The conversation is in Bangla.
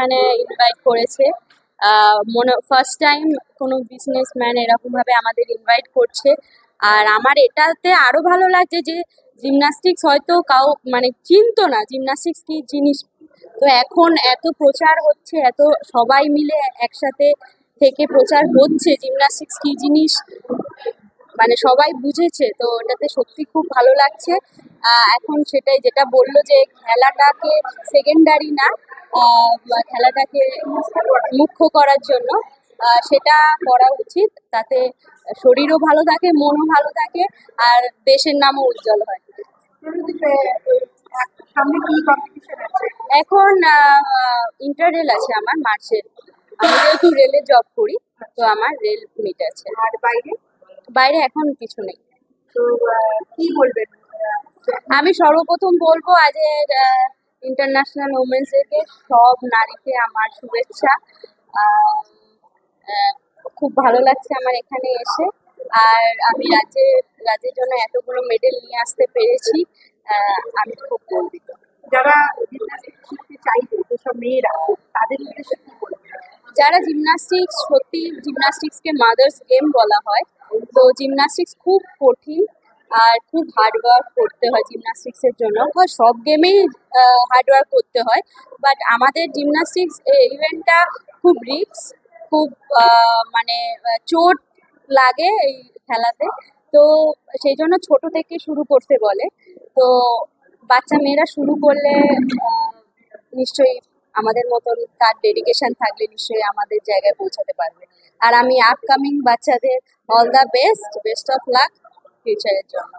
এখানে ইনভাইট করেছে। মনে ফার্স্ট টাইম কোনো বিজনেসম্যান এরকমভাবে আমাদের ইনভাইট করছে। আর আমার এটাতে আরো ভালো লাগছে যে জিমন্যাস্টিক্স হয়তো মানে চিনতো না জিমন্যাস্টিক্স কি জিনিস। তো এখন এত প্রচার হচ্ছে, এত সবাই মিলে একসাথে থেকে প্রচার হচ্ছে জিমন্যাস্টিক্স কি জিনিস, মানে সবাই বুঝেছে। তো ওটাতে সত্যি খুব ভালো লাগছে। এখন সেটাই যেটা বললো যে খেলাটাকে সেকেন্ডারি না, খেলাটাকে মুখ্য করার জন্য সেটা করা উচিত। তাতে শরীরও ভালো থাকে, মনও ভালো থাকে, আর দেশের নামও উজ্জ্বল হয়। এখন ইন্টার রেল আছে আমার মার্চের। আমি যেহেতু রেলে জব করি, তো আমার রেল মিট আছে। আর বাইরে বাইরে এখন কিছু নেই। তো কি বলবেন? আমি সর্বপ্রথম বলবো আজের ইন্টারন্যাশনাল ওমেন্স ডেকে সব নারীকে আমার শুভেচ্ছা। আহ, আহ, খুব ভালো লাগছে আমার এখানে এসে। আর আমি রাজ্যের জন্য এতগুলো মেডেল নিয়ে আসতে পেরেছি, আমি খুব গর্বিত। যারা জিমন্যাস্টিক্স শিখতে চাইবে, যেসব মেয়েরা, তাদের উদ্দেশ্যে কি বলবেন? যারা জিমন্যাস্টিক্স, সত্যি জিমন্যাস্টিক্সকে মাদার্স গেম বলা হয়। তো জিমন্যাস্টিক্স খুব কঠিন আর খুব হার্ডওয়ার্ক করতে হয় জিমন্যাস্টিক্সের জন্য। সব গেমেই হার্ডওয়ার্ক করতে হয়, বাট আমাদের জিমন্যাস্টিক্স ইভেন্টটা খুব রিস্ক, খুব মানে চোট লাগে এই খেলাতে। তো সেই জন্য ছোট থেকে শুরু করতে বলে। তো বাচ্চা মেয়েরা শুরু করলে নিশ্চয়ই আমাদের মতন তার ডেডিকেশন থাকলে নিশ্চয়ই আমাদের জায়গায় পৌঁছাতে পারবে। আর আমি আপকামিং বাচ্চাদের all the best of luck ফিউচারের জন্য।